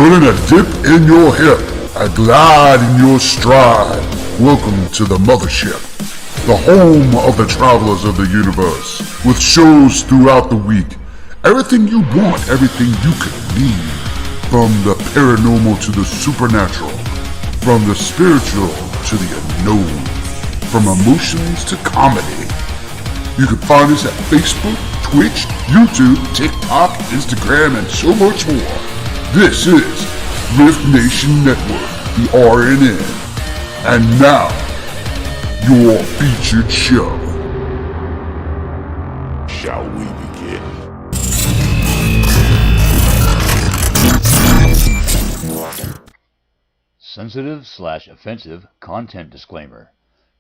putting a dip in your hip, a glide in your stride. Welcome to the mothership, the home of the travelers of the universe, with shows throughout the week. Everything you want, everything you could need. From the paranormal to the supernatural, from the spiritual to the unknown, from emotions to comedy. You can find us at Facebook, Twitch, YouTube, TikTok, Instagram, and so much more. This is Rift Nation Network, the RNN. And now, your featured show. Shall we begin? Sensitive/offensive content disclaimer.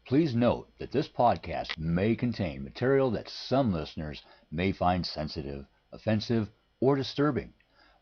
Please note that this podcast may contain material that some listeners may find sensitive, offensive, or disturbing.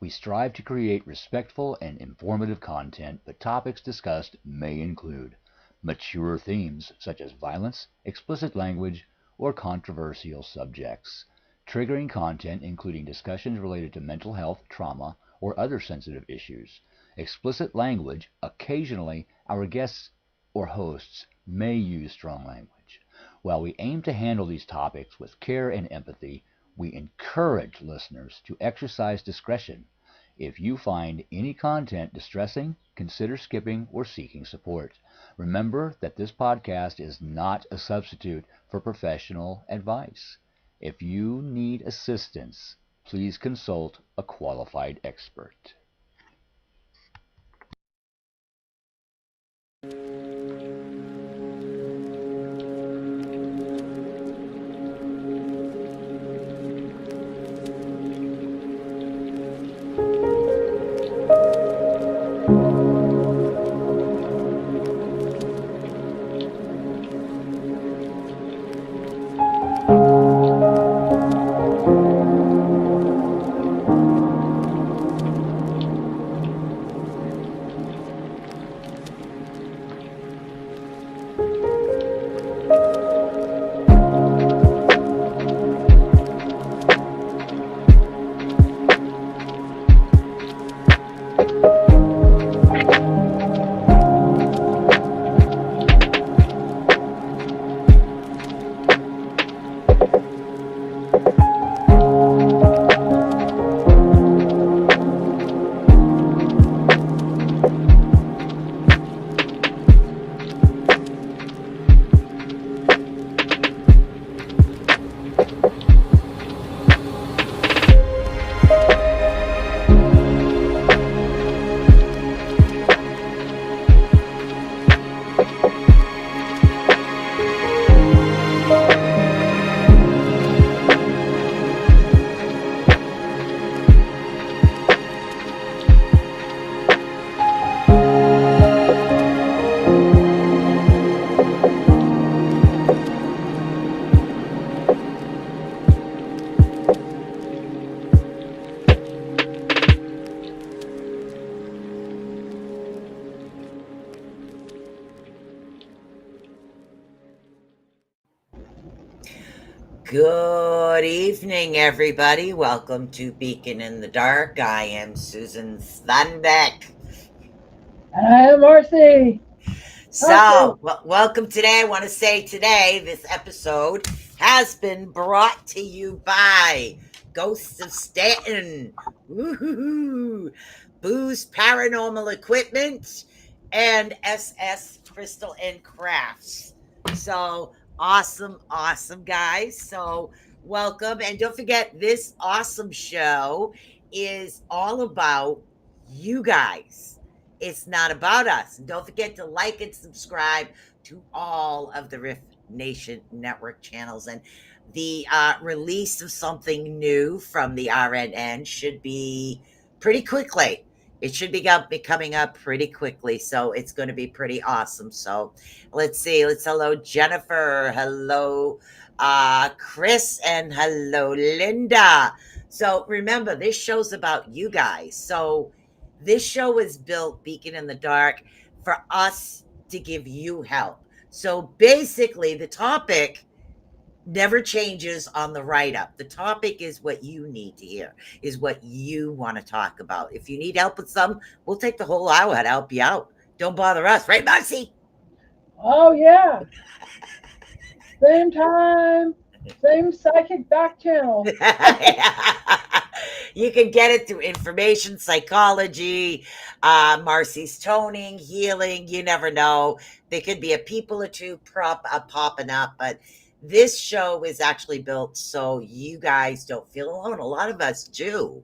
We strive to create respectful and informative content, but topics discussed may include mature themes such as violence, explicit language, or controversial subjects, triggering content including discussions related to mental health, trauma, or other sensitive issues, explicit language. Occasionally, our guests or hosts may use strong language. While we aim to handle these topics with care and empathy, we encourage listeners to exercise discretion. If you find any content distressing, consider skipping or seeking support. Remember that this podcast is not a substitute for professional advice. If you need assistance, please consult a qualified expert. Good evening, everybody. Welcome to Becon in the Dark. I am Susan Thunbeck. And I am Marci. So, welcome today. I want to say today, this episode has been brought to you by Ghosts of Stanton, Woohoo! Booze Paranormal Equipment, and SS Crystal and Crafts. So, awesome guys. So welcome, and don't forget, this awesome show is all about you guys. It's not about us. And don't forget to like and subscribe to all of the Rift Nation Network channels. And the release of something new from the RNN should be pretty quickly. It should be coming up pretty quickly, so it's going to be pretty awesome. So let's see. Hello, Jennifer. Hello, Chris, and hello, Linda. So remember, this show's about you guys. So this show is built, Becon in the Dark, for us to give you help. So basically, the topic never changes on the write-up. The topic is what you need to hear, is what you want to talk about. If you need help with some, we'll take the whole hour to help you out. Don't bother us, right, Marcy? Oh yeah. Same time, same psychic back channel. You can get it through information psychology, Marcy's toning, healing. You never know. There could be a people or two popping up, but this show is actually built so you guys don't feel alone. A lot of us do.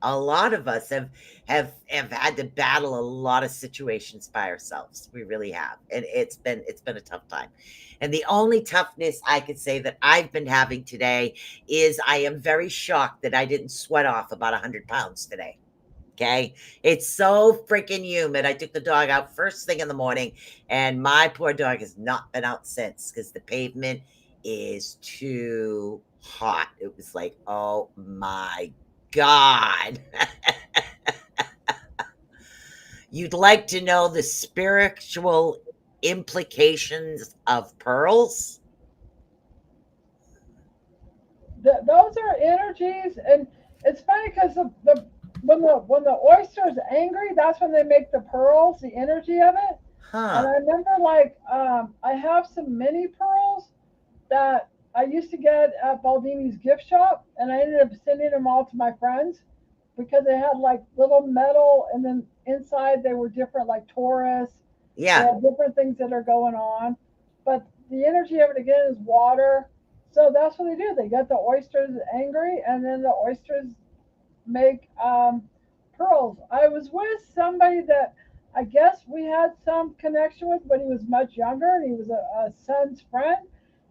A lot of us have had to battle a lot of situations by ourselves. We really have, and it's been a tough time. And the only toughness I could say that I've been having today is I am very shocked that I didn't sweat off about 100 pounds today. Okay. It's so freaking humid. I took the dog out first thing in the morning, and my poor dog has not been out since because the pavement is too hot. It was like, oh my God. You'd like to know the spiritual implications of pearls? Those are energies, and it's funny because when the oyster is angry, that's when they make the pearls. The energy of it, and Huh. I remember I have some mini pearls that I used to get at Baldini's gift shop, and I ended up sending them all to my friends because they had like little metal, and then inside they were different, like Taurus. They Yeah. have different things that are going on, but the energy of it again is water. So that's what they do. They get the oysters angry, and then the oysters make pearls. I was with somebody that I guess we had some connection with when he was much younger, and he was a son's friend.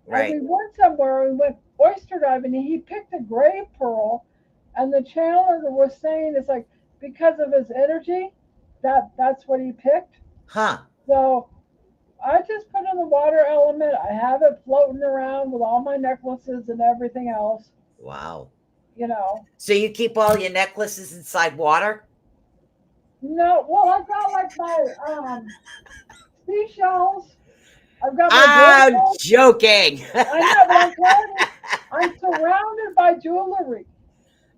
And Right. we went somewhere, we went oyster diving, and he picked a gray pearl, and the channeler was saying it's like because of his energy, that's what he picked. Huh. So I just put in the water element. I have it floating around with all my necklaces and everything else, Wow. you know. So you keep all your necklaces inside water? No, well, I've got like my seashells. I've got my I'm baubles. joking. I know, but I'm telling you, I'm surrounded by jewelry.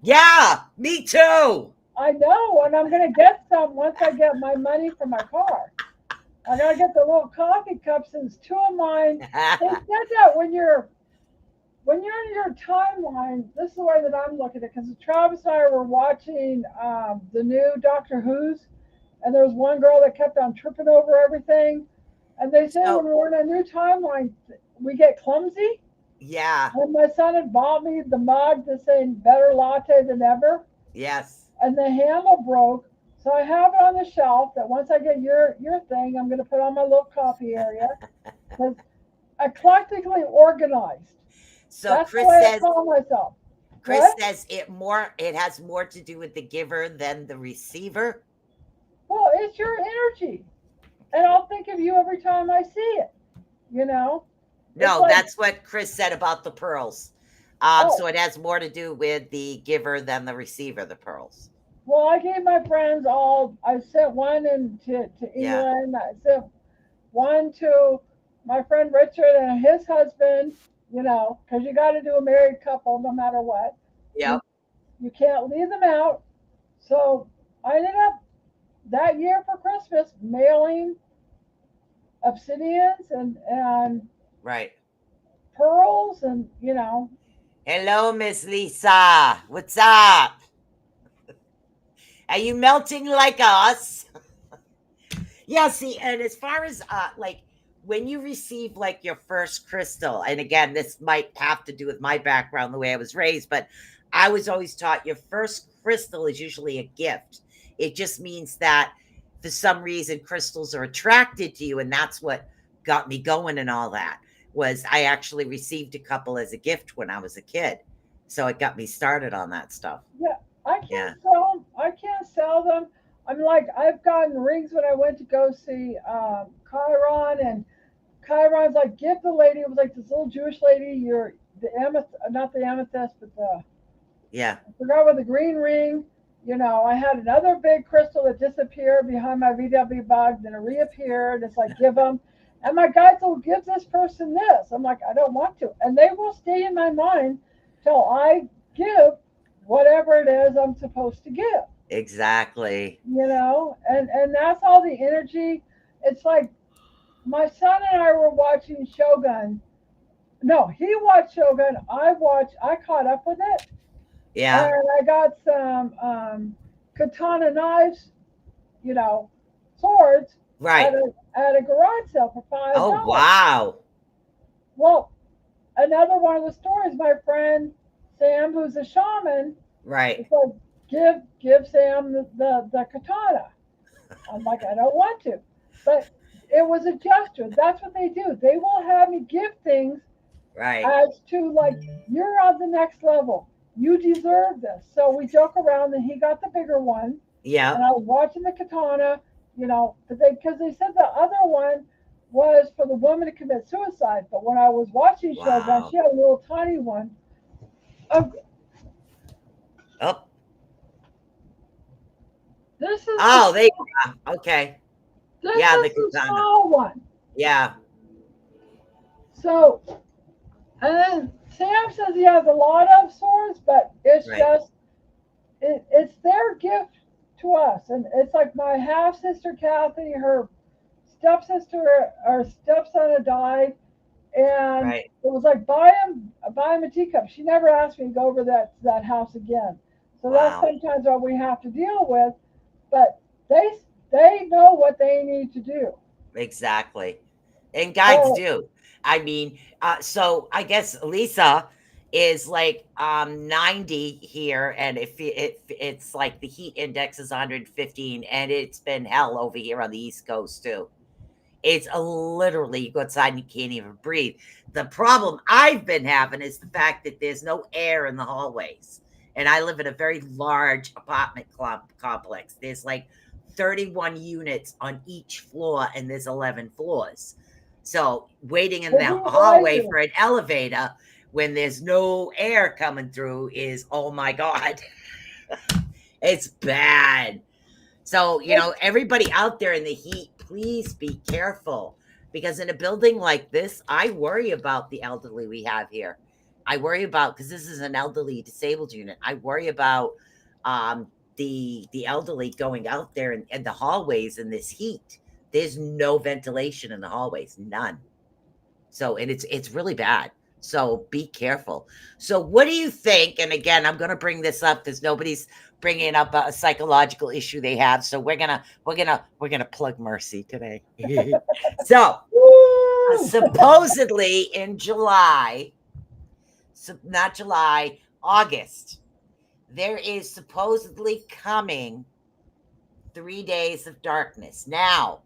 Yeah, me too. I know, and I'm gonna get some once I get my money for my car. I gotta get the little coffee cups, and it's two of mine. They said that when you're in your timeline, this is the way that I'm looking at it. Because Travis and I were watching the new Doctor Who's, and there was one girl that kept on tripping over everything. And they say when So, we're in a new timeline, we get clumsy. yeah, And my son had bought me the mug that's saying better latte than ever, yes. and the handle broke. So I have it on the shelf that once I get your thing, I'm going to put on my little coffee area. Because eclectically organized. So That's the Chris way I says call myself. Chris What? says it has more to do with the giver than the receiver. Well, it's your energy. And I'll think of you every time I see it. You know? It's No, like, that's what Chris said about the pearls. oh, So it has more to do with the giver than the receiver, the pearls. well, I gave my friends all, I sent one to Yeah. England. I sent one to my friend Richard and his husband, because you got to do a married couple no matter what. You, Yep. you can't leave them out. So I ended up that year for Christmas mailing obsidians and Right. pearls and. Hello, Miss Lisa. What's up? Are you melting like us? Yeah, see, and as far as like when you receive like your first crystal, and again, this might have to do with my background, the way I was raised, but I was always taught your first crystal is usually a gift. It just means that for some reason crystals are attracted to you, and that's what got me going and all that. Was I actually received a couple as a gift when I was a kid. So it got me started on that stuff. Yeah, I Yeah. can't sell them. I can't sell them. I'm like, I've gotten rings when I went to go see Chiron, and Chiron's like, give the lady, it was like this little Jewish lady, the amethyst, not the amethyst, but Yeah. I forgot what the green ring. I had another big crystal that disappeared behind my VW bug, then it reappeared. It's like, give them. And my guides will give this person this. I'm like, I don't want to. And they will stay in my mind till I give whatever it is I'm supposed to give. Exactly. And that's all the energy. It's like my son and I were watching Shogun. No, he watched Shogun. I caught up with it. Yeah. And I got some katana knives, you know, swords Right. at a garage sale for Oh, $5. wow. Well, another one of the stories, my friend Sam, who's a shaman, Right. it's like give Sam the katana. I'm like, I don't want to. But it was a gesture. That's what they do. They will have me give things Right. as to like, you're on the next level. You deserve this. So we joke around and he got the bigger one. And Yep. I was watching the katana, but because they said the other one was for the woman to commit suicide. But when I was watching Shogun, Wow. she had a little tiny one. Oh, Oh. this is the Oh, there you go. Okay. this Yeah, the is the katana. small one. Yeah. So, and then Sam says he has a lot of swords, but it's Right. just it's their gift to us. And it's like my half sister Kathy, her stepsister or stepson had died, and Right. it was like buy him a teacup. She never asked me to go over that house again. So that's Wow. sometimes what we have to deal with. But they know what they need to do. Exactly. And guides Oh, do. I mean, so I guess Lisa is like 90 here, and it's like the heat index is 115, and it's been hell over here on the East Coast too. It's a literally you go outside and you can't even breathe. The problem I've been having is the fact that there's no air in the hallways. And I live in a very large apartment complex. There's like 31 units on each floor, and there's 11 floors. So waiting in well, the who's like hallway you? for an elevator when there's no air coming through is, oh my God, it's bad. So, everybody out there in the heat, please be careful, because in a building like this, I worry about the elderly we have here. I worry about, because this is an elderly disabled unit. I worry about the elderly going out there in the hallways in this heat. There's no ventilation in the hallways, none. So, and it's really bad. So be careful. So what do you think? And again, I'm going to bring this up because nobody's bringing up a psychological issue they have. So we're gonna plug Mercy today. So Woo! supposedly in July, not July, August, there is supposedly coming 3 days of darkness. Now,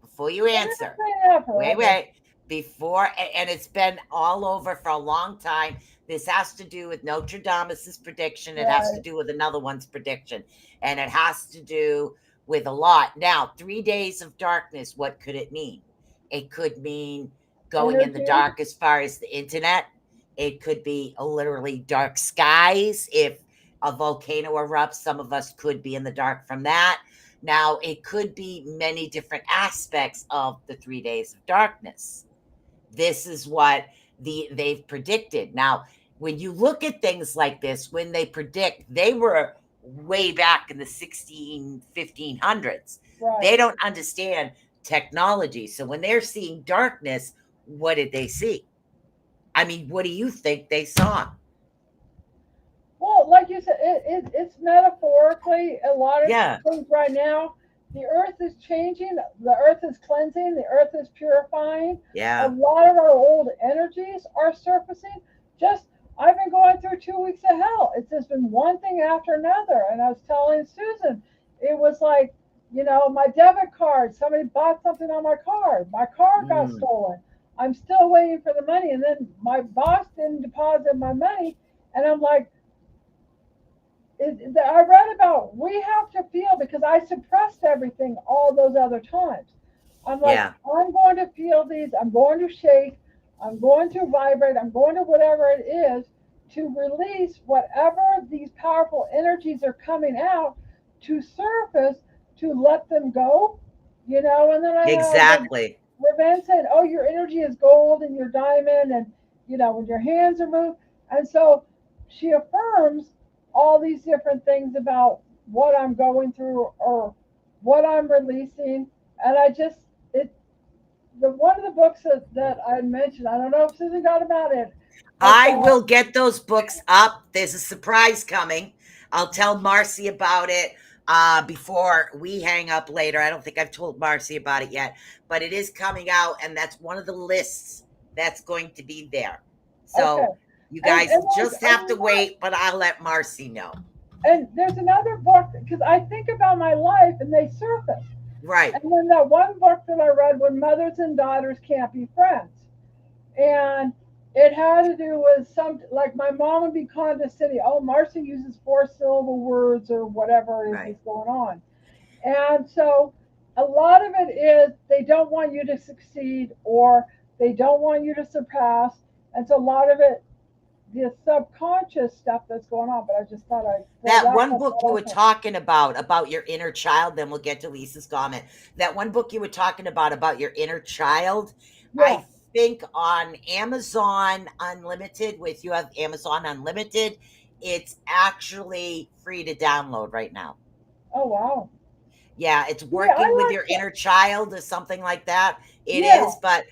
before you answer, wait, Forever. wait. Before, and it's been all over for a long time. This has to do with Notre Dame's prediction. It has to Right. do with another one's prediction. And it has to do with a lot. Now, 3 days of darkness, what could it mean? It could mean going in the Energy. dark as far as the internet. It could be literally dark skies. If a volcano erupts, some of us could be in the dark from that. Now, it could be many different aspects of the 3 days of darkness. This is what they've predicted. Now, when you look at things like this, when they predict, they were way back in the 1500s. Right. They don't understand technology. So when they're seeing darkness, what did they see? I mean, what do you think they saw? Well, like you said, it's metaphorically a lot of Yeah. things right now. The earth is changing, the earth is cleansing, the earth is purifying. A Yeah. lot of our old energies are surfacing. Just, I've been going through 2 weeks of hell. It's just been one thing after another. And I was telling Susan, it was like, my debit card, somebody bought something on my card. My car got Mm. stolen. I'm still waiting for the money. And then my boss didn't deposit my money. And I'm like, I read about we have to feel because I suppressed everything all those other times. I'm like, Yeah. I'm going to feel these, I'm going to shake, I'm going to vibrate, I'm going to whatever it is to release whatever these powerful energies are coming out to surface to let them go, and then I have Exactly. Raven said, "Oh, your energy is gold and your diamond, and when your hands are moved." And so she affirms all these different things about what I'm going through or what I'm releasing. And I just it the one of the books that I mentioned, I don't know if Susan got about it, but I will get those books up. There's a surprise coming. I'll tell Marcy about it before we hang up later. I don't think I've told Marcy about it yet, but it is coming out, and that's one of the lists that's going to be there. okay. So you guys And just have to wait, but I'll let Marcy know. and there's another book because I think about my life and they surface. Right. And then that one book that I read, When Mothers and Daughters Can't Be Friends, and it had to do with some like my mom would be condescending. Oh, Marcy uses 4-syllable words or whatever is Right. going on, and so a lot of it is they don't want you to succeed or they don't want you to surpass, and so a lot of it the subconscious stuff that's going on. But I just thought I'd throw That that one book you were out there. talking about your inner child, then we'll get to Lisa's comment. That one book you were talking about your inner child, Yeah. I think on Amazon Unlimited, with you have Amazon Unlimited, it's actually free to download right now. Oh wow. Yeah, it's Yeah, working with I your like that. inner child or something like that. It Yeah. is, but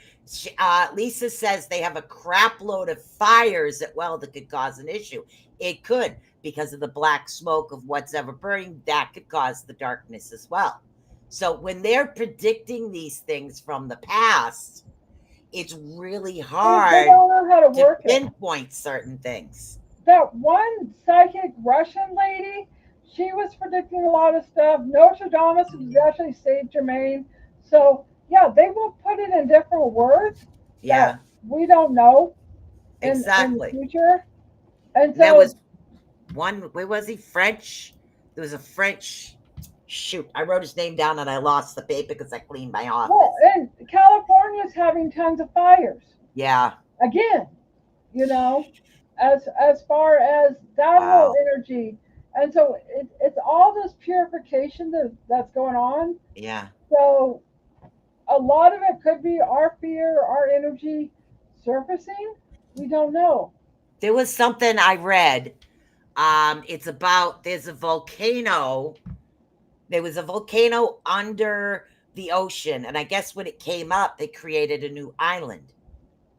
Lisa says they have a crap load of fires that could cause an issue. It could, because of the black smoke of what's ever burning, that could cause the darkness as well. So when they're predicting these things from the past, it's really They hard don't know how to to work it. pinpoint certain things. That one psychic Russian lady, she was predicting a lot of stuff. Notre Dame was actually Saint Germain. So yeah, they will put it in different words that Yeah, we don't know in the exactly. future. And And there so was one, where was he? French? There was a French. Shoot, I wrote his name down and I lost the paper because I cleaned my well, office. and California's having tons of fires Yeah, again. You know, as far as that whole wow. energy, and so it's all this purification that's going on. Yeah. So a lot of it could be our fear, our energy surfacing. We don't know. There was something I read. It's about there's a volcano. There was a volcano under the ocean, and I guess when it came up, they created a new island.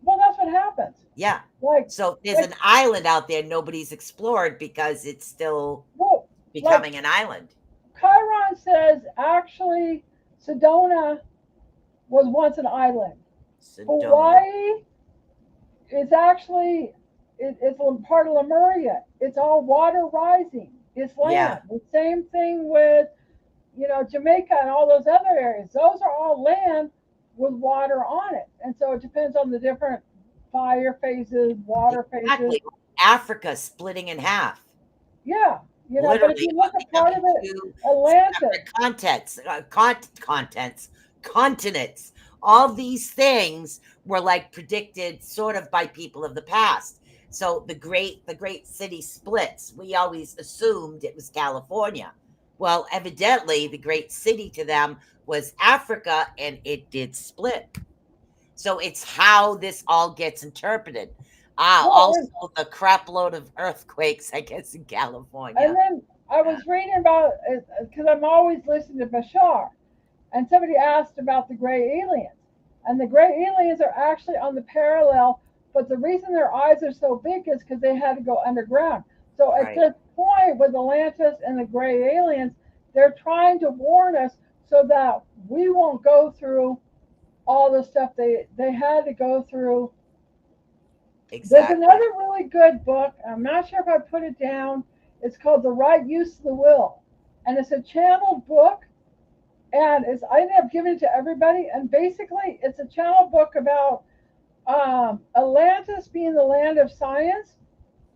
Well, that's what happens. Yeah. Like, So there's like, an island out there nobody's explored because it's still well, like becoming an island. Chiron says, actually, Sedona was once an island. Sedona. Hawaii is actually it's part of Lemuria. It's all water rising. It's Yeah, land. The same thing with Jamaica and all those other areas. Those are all land with water on it. And so it depends on the different fire phases, water phases. exactly. Africa splitting in half, Yeah, but if literally you look at part of becoming it, two Atlantis. separate continents. All these things were like predicted sort of by people of the past. So the great city splits. We always assumed it was California. Well, evidently the great city to them was Africa, and it did split. So it's how this all gets interpreted. Well, Also the crap load of earthquakes, I guess, in and California. then I was reading about because I'm always listening to Bashar, and somebody asked about the gray aliens. And the gray aliens are actually on the parallel, but the reason their eyes are so big is because they had to go underground. So at Right. this point with Atlantis and the gray aliens, they're trying to warn us so that we won't go through all the stuff they had to go through. There's Exactly. another really good book. I'm not sure if I put it down. It's called The Right Use of the Will. And it's a channeled book, and I ended up giving it to everybody. And basically, it's a channel book about Atlantis being the land of science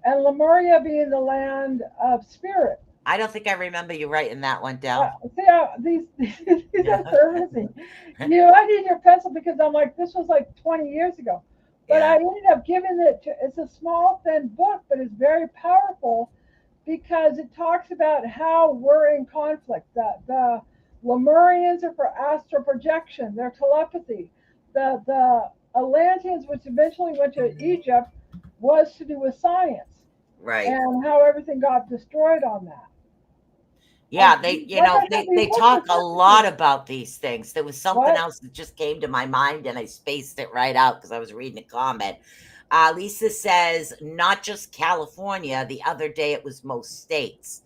and Lemuria being the land of spirit. I don't think I remember you writing that one down. See, these Yeah. are servicing. I need your pencil because I'm like, this was like 20 years ago. But I Yeah. ended up giving it to, it's a small, thin book, but it's very powerful because it talks about how we're in conflict. The Lemurians are for astral projection, their telepathy. the Atlanteans, which eventually went to Egypt, was to do with science Right. and how everything got destroyed on that. Yeah, they, Like I said, we they looked talk at a lot recipes. about these things. There was something What? else that just came to my mind and I spaced it right out because I was reading a comment. Lisa says, not just California. The other day it was most states.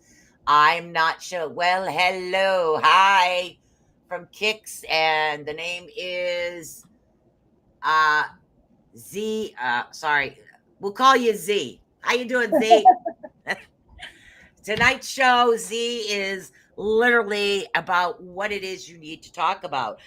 I'm not sure. Well, hello. Hi from Kicks. And the name is uh Z. Sorry. We'll call you Z. How you doing, Z? Tonight's show, Z, is literally about what it is you need to talk about.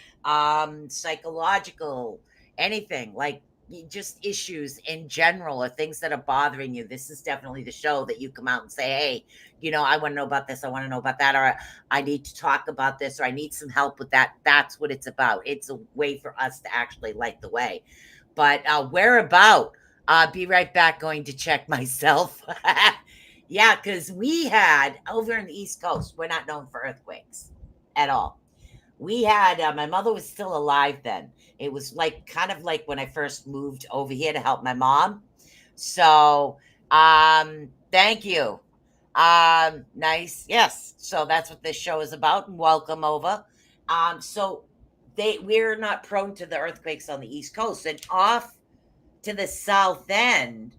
Psychological, anything like just issues in general or things that are bothering you. This is definitely the show that you come out and say, hey, I want to know about this. I want to know about that. Or I need to talk about this, or I need some help with that. That's what it's about. It's a way for us to actually light the way. But where about? Be right back. Going to check myself. Yeah, because we had over in the East Coast, we're not known for earthquakes at all. We had my mother was still alive then. It was like kind of like when I first moved over here to help my mom. So, thank you. Nice. Yes. So that's what this show is about. And welcome over. So we're not prone to the earthquakes on the East Coast, and off to the south end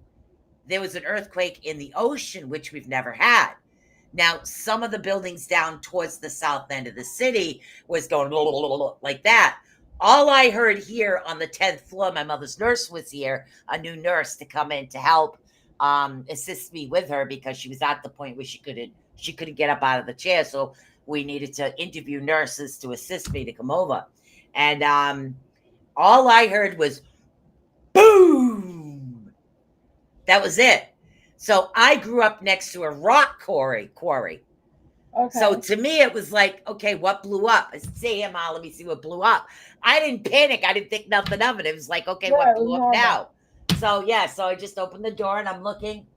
there was an earthquake in the ocean, which we've never had. Now, some of the buildings down towards the south end of the city was going like that. All I heard here on the 10th floor, my mother's nurse was here, a new nurse to come in to help assist me with her because she was at the point where she couldn't get up out of the chair. So we needed to interview nurses to assist me to come over. And all I heard was boom. That was it. So I grew up next to a rock quarry. So Okay. to me, it was like, okay, what blew up? I said, say, Ma, let me see what blew up. I didn't panic. I didn't think nothing of it. It was like, okay, Yeah, what it was blew up normal. now? So yeah, so I just opened the door and I'm looking,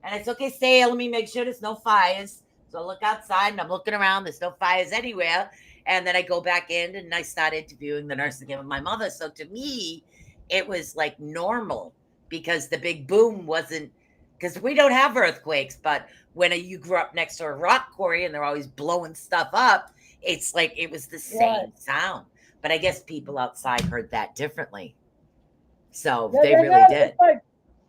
and it's okay, stay. Let me make sure there's no fires. So I look outside and I'm looking around. There's no fires anywhere. And then I go back in and I start interviewing the nurse again with my mother. So to me, it was like normal because the big boom wasn't because we don't have earthquakes, but when you grew up next to a rock quarry and they're always blowing stuff up, it's like it was the Right. same sound. But I guess people outside heard that differently. So Yeah, they they really had, did. it's like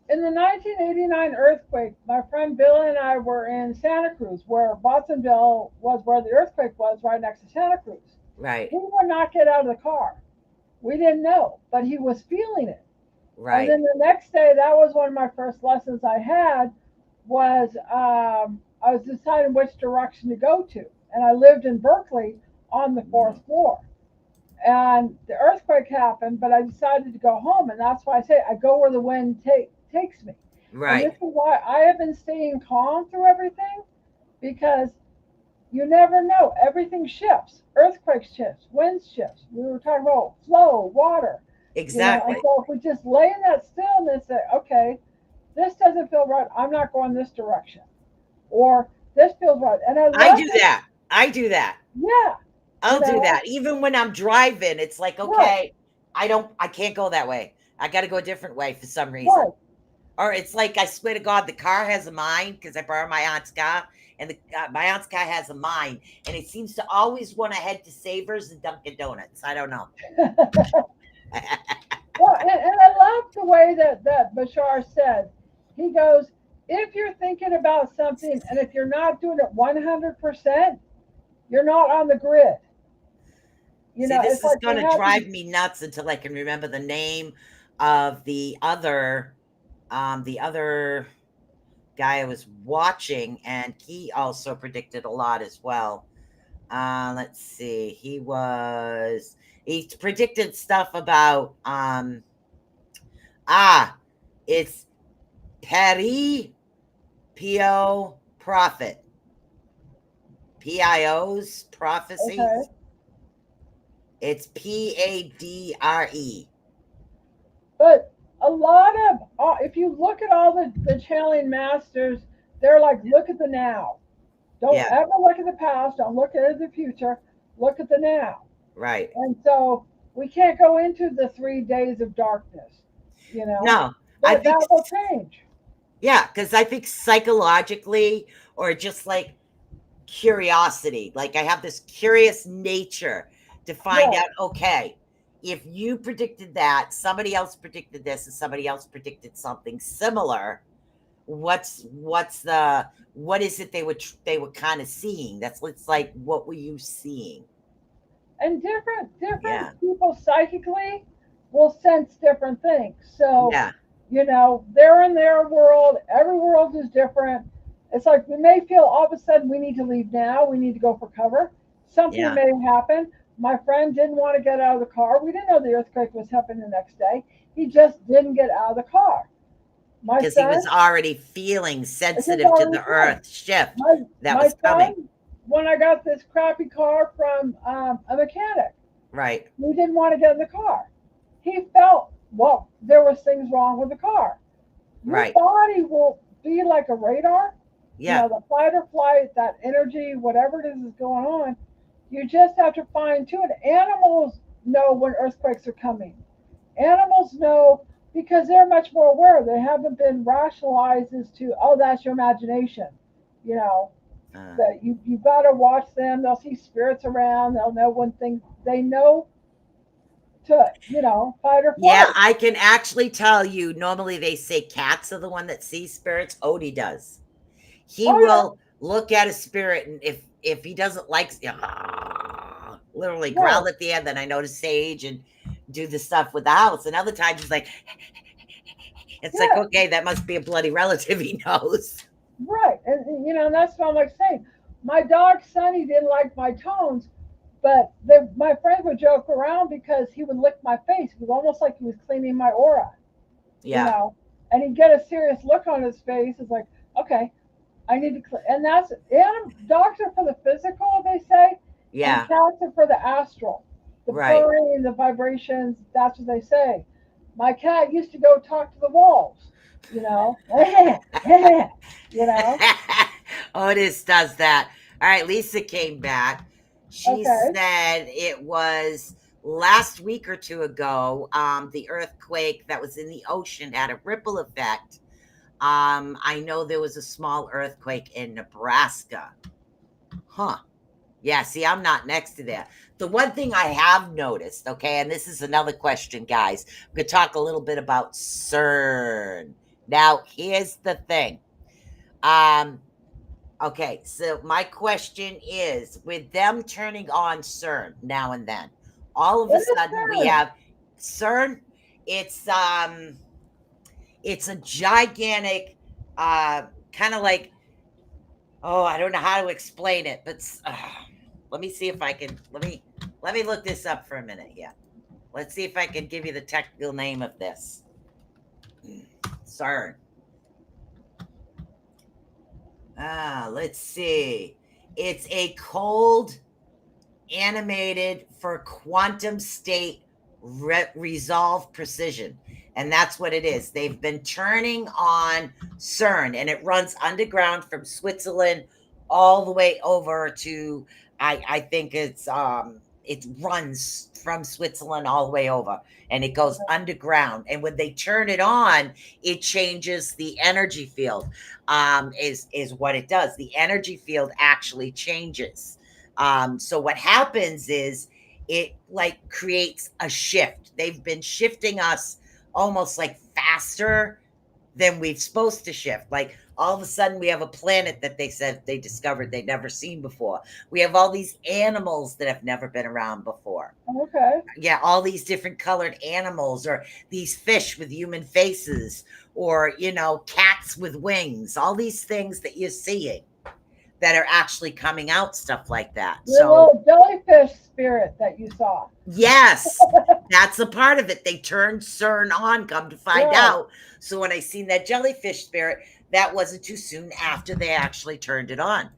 in the 1989 earthquake, my friend Bill and I were in Santa Cruz, where Watsonville was where the earthquake was, right next to Santa Cruz. Right. He would not get out of the car. We didn't know, but he was feeling it. And Right. then the next day, that was one of my first lessons I had, was I was deciding which direction to go to. And I lived in Berkeley on the fourth floor. And the earthquake happened, but I decided to go home. And that's why I say I go where the wind takes me. And Right. this is why I have been staying calm through everything, because you never know. Everything shifts. Earthquake shifts, wind shifts. We were talking about flow, water. And Exactly. so if we just lay in that still and say, okay, this doesn't feel right, I'm not going this direction. Or this feels right. And I I love do this. that. I do that. Yeah, you I'll do know, that. Even when I'm driving, it's like, right, okay, I can't go that way. I got to go a different way for some reason. right. Or it's like, I swear to God, the car has a mind because I borrowed my aunt's car, and my aunt's car has a mind, and it seems to always want to head to Savers and Dunkin' Donuts. I don't know. Well, and I love the way that Bashar said. He goes, if you're thinking about something and if you're not doing it 100%, you're not on the grid. See, It's this is like going we to have these. drive me nuts until I can remember the name of the other guy I was watching, and he also predicted a lot as well. Let's see. He predicted stuff about it's Paris Pio Prophet. PIO's Okay. prophecies. It's PADRE. But a lot of, if you look at all the channeling masters, they're like, look at the now. Don't Yeah, ever look at the past. Don't look at the future. Look at the now. right. And so we can't go into the 3 days of darkness. No, I think, That will change. yeah, because I think psychologically, or just like curiosity, like I have this curious nature to find Right. out, okay, if you predicted that, somebody else predicted this, and somebody else predicted something similar, what is it they were kind of seeing? That's it's like, what were you seeing? And different Yeah. people psychically will sense different things. So, Yeah. they're in their world. Every world is different. It's like we may feel all of a sudden we need to leave now. We need to go for cover. Something Yeah. may happen. My friend didn't want to get out of the car. We didn't know the earthquake was happening the next day. He just didn't get out of the car. My Because he was son, already feeling it's just sensitive to already the done. earth shift My that my was coming. son, when I got this crappy car from a mechanic, Right. he didn't want to get in the car. He felt, well, there was things wrong with the car. Your Right. body will be like a radar. Yeah. The fight or flight, that energy, whatever it is going on. You just have to fine tune. Animals know when earthquakes are coming. Animals know because they're much more aware. They haven't been rationalized as to, oh, that's your imagination. You know, Uh, that you've got to watch them. They'll see spirits around. They'll know when things, they know to, fight or yeah, flight. I can actually tell you, normally they say cats are the one that sees spirits. Odie does. He Oh, yeah, will look at a spirit, and if he doesn't like, literally right. growl at the end, then I notice Sage and do the stuff with the house. And other times he's like, it's like, Yeah, okay, that must be a bloody relative he knows. right. And that's what I'm like saying. My dog Sonny didn't like my tones, but my friends would joke around because he would lick my face. It was almost like he was cleaning my aura, you Yeah. know. And he'd get a serious look on his face. It's like, okay, I need to, and dogs are for the physical, they say, and Yeah. cats are for the astral, the Right. purring, the vibrations. That's what they say. My cat used to go talk to the walls, you know, you know. Otis does that. All right, Lisa came back. She Okay. said it was last week or two ago. The earthquake that was in the ocean had a ripple effect. I know there was a small earthquake in Nebraska. Huh. Yeah, see, I'm not next to that. The one thing I have noticed, okay, and this is another question, guys. I'm going to talk a little bit about CERN. Now, here's the thing. Okay, so my question is, with them turning on CERN now and then, all of a What is sudden we CERN? have CERN. It's a gigantic, kind of like, oh, I don't know how to explain it, but let me see if I can. Let me look this up for a minute here. Let's see if I can give you the technical name of this. CERN. Let's see. It's a cold animated for quantum state resolve precision. And that's what it is. They've been turning on CERN, and it runs underground from Switzerland all the way over to, I think it runs from Switzerland all the way over, and it goes underground. And when they turn it on, it changes the energy field. Is what it does. The energy field actually changes. So what happens is it like creates a shift. They've been shifting us almost like faster than we've supposed to shift. Like all of a sudden we have a planet that they said they discovered they'd never seen before. We have all these animals that have never been around before. Okay. Yeah, all these different colored animals, or these fish with human faces, or cats with wings, all these things that you're seeing that are actually coming out, stuff like that. The So little jellyfish spirit that you saw. yes, that's a part of it. They turned CERN on, come to find Right. out. So when I seen that jellyfish spirit, that wasn't too soon after they actually turned it on.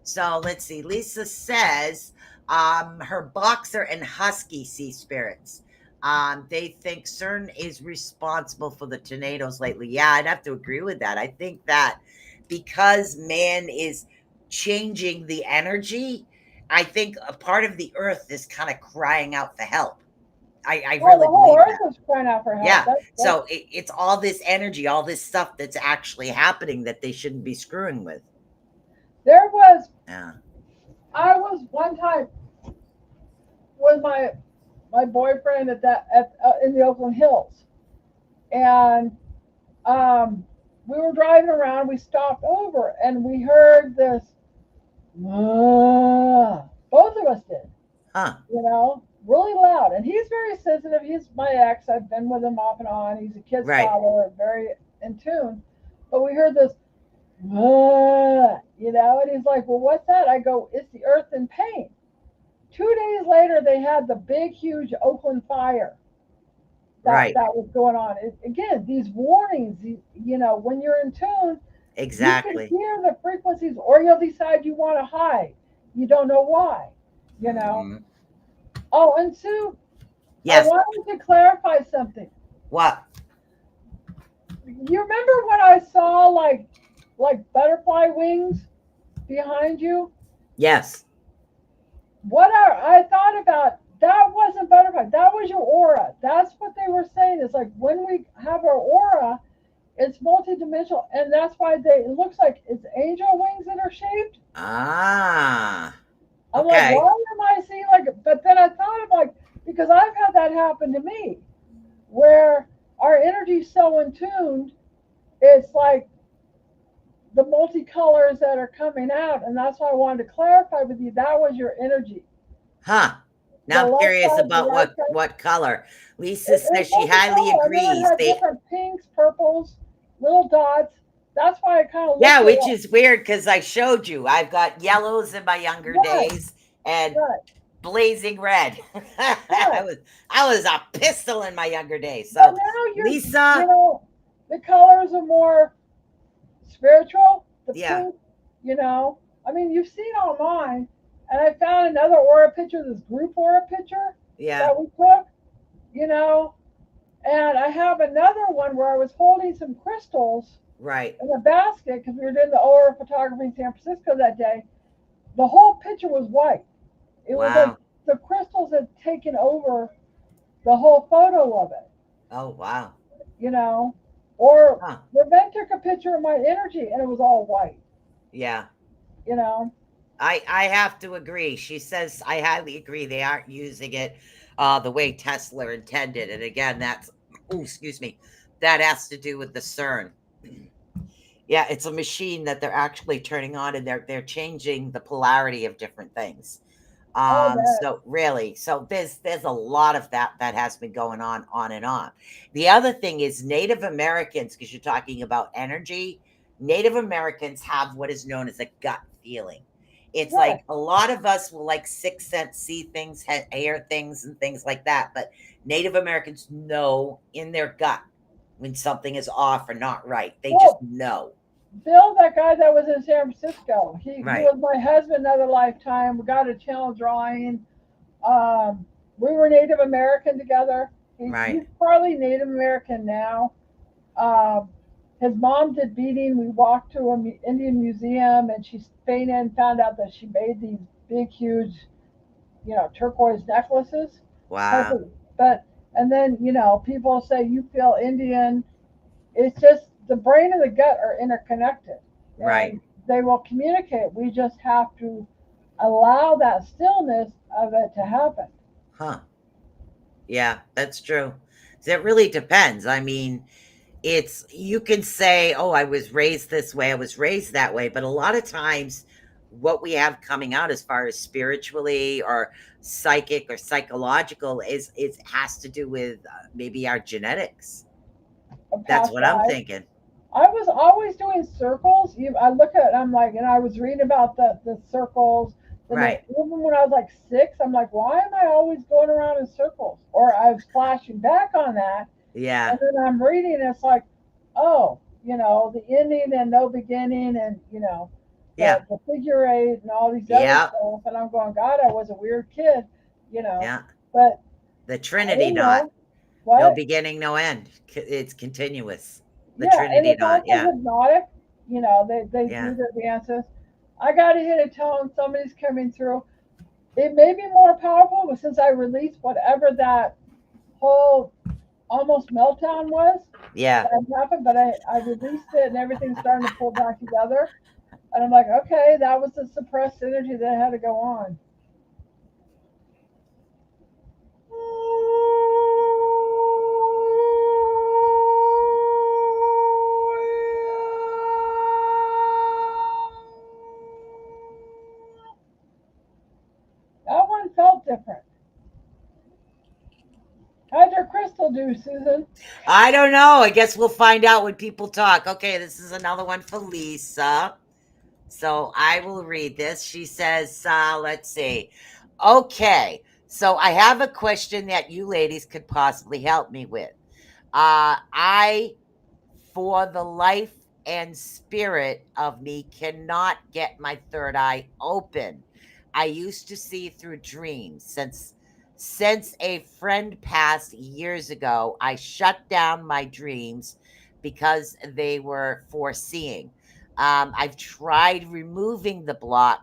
So let's see. Lisa says her boxer and husky see spirits. They think CERN is responsible for the tornadoes lately. Yeah, I'd have to agree with that. I think that because man is changing the energy, I think a part of the earth is kind of crying out for help. I Oh, really the whole believe earth that. was crying out for help. Yeah. So it's all this energy, all this stuff that's actually happening that they shouldn't be screwing with. There was, Yeah. I was one time with my boyfriend in the Oakland Hills, and um, we were driving around. We stopped over, and we heard this. Both of us did, Huh. really loud. And he's very sensitive. He's my ex. I've been with him off and on. He's a kid's Right. father, very in tune. But we heard this, and he's like, "Well, what's that?" I go, "It's the earth in pain." 2 days later, they had the big, huge Oakland fire Right. that was going on. Again, these warnings, when you're in tune, you can Exactly. hear the frequencies, or you'll decide you want to hide. You don't know why, you know. Mhm. Oh, and Sue, I Yes. wanted to clarify something. What? You remember when I saw like butterfly wings behind you? Yes. I thought about that wasn't butterfly. That was your aura. That's what they were saying. It's like when we have our aura, it's multidimensional, and that's why it looks like it's angel wings that are shaped. Ah. I'm like, Okay. why am I seeing like? But then I thought of like because I've had that happen to me, where our energy's so in tuned, it's like the multicolors that are coming out, and that's why I wanted to clarify with you. That was your energy. Huh. The Now I'm left curious side, the about right what side. what color. Lisa It says she highly multicolor, and then it agrees. had They different pinks, purples, little dots. That's why I kind of Yeah, looked it which up. is weird because I showed you. I've got yellows in my younger Right, days and right, blazing red. I right. was I was a pistol in my younger days. But So now Lisa, the colors are more spiritual. The yeah, pink, you know. I mean, you've seen all mine, and I found another aura picture, this group aura picture yeah, that we took, you know. And I have another one where I was holding some crystals right. in a basket because we were doing the aura photography in San Francisco that day. The whole picture was white. It was like Wow. the crystals had taken over the whole photo of it, Oh wow. you know. Or Huh. the vet took a picture of my energy and it was all white, Yeah. you know. I have to agree. She says I highly agree they aren't using it the way Tesla intended. And again, that's oh, excuse me. That has to do with the CERN. Yeah, it's a machine that they're actually turning on and they're changing the polarity of different things. Oh, that. So really, so there's a lot of that has been going on and on. The other thing is Native Americans, because you're talking about energy, Native Americans have what is known as a gut feeling. It's Right. like a lot of us will like sixth sense see things, hear things, and things like that. But Native Americans know in their gut when something is off or not right. They just Well, know. Bill, that guy that was in San Francisco, he Right. was my husband another lifetime. We got a channel drawing. We were Native American together. Right. He's partly Native American now. Um, his mom did beading. We walked to an Indian museum, and she fainted and found out that she made these big, huge, turquoise necklaces. Wow. Perfect. But and then people say you feel Indian. It's just the brain and the gut are interconnected, Right. and they will communicate. We just have to allow that stillness of it to happen. Huh. Yeah, that's true. So it really depends. I mean, it's you can say, "Oh, I was raised this way, I was raised that way," but a lot of times what we have coming out as far as spiritually or psychic or psychological is has to do with maybe our genetics. A That's past what I'm life. thinking. I was always doing circles. I look at it, I'm like, and I was reading about the circles. And then Right. even when I was like 6, I'm like, why am I always going around in circles? Or I was flashing back on that, Yeah. and then I'm reading, and it's like, oh, the ending and no beginning, and Yeah. the figure eight and all these other Yeah. stuff. And I'm going, God, I was a weird kid, you know. Yeah. But The I Trinity didn't knot. know No what. beginning, no end. It's continuous. The Yeah, and Trinity it's knot. also Yeah. hypnotic. They Yeah. do their dances. I got to hit a tone. Somebody's coming through. It may be more powerful, but since I released whatever that whole almost meltdown was Yeah. that happened, but I released it and everything's starting to pull back together. And I'm like, okay, that was the suppressed energy that had to go on. That one felt different. How'd your crystal do, Susan? I don't know. I guess we'll find out when people talk. Okay, this is another one for Lisa. So I will read this. She says, let's see. Okay, so I have a question that you ladies could possibly help me with. I, for the life and spirit of me, cannot get my third eye open. I used to see through dreams. Since a friend passed years ago, I shut down my dreams because they were foreseeing. I've tried removing the block.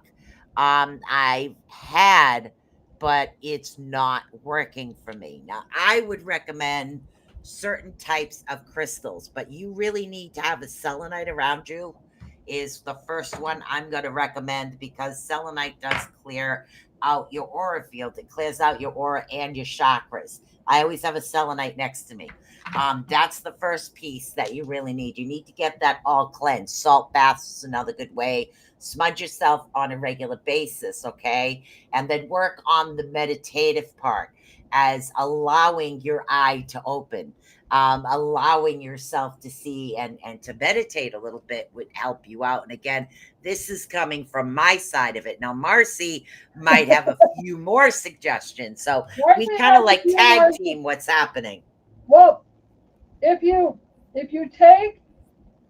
I've had, but it's not working for me. Now, I would recommend certain types of crystals, but you really need to have a selenite around you is the first one I'm going to recommend because selenite does clear out your aura field. It clears out your aura and your chakras. I always have a selenite next to me. That's the first piece that you really need. You need to get that all cleansed. Salt baths is another good way. Smudge yourself on a regular basis, okay? And then work on the meditative part as allowing your eye to open, allowing yourself to see and to meditate a little bit would help you out. And again, this is coming from my side of it. Now, Marci might have a few more suggestions. So we Marcy kind of has a like few tag more. team what's happening. Well, if you if you take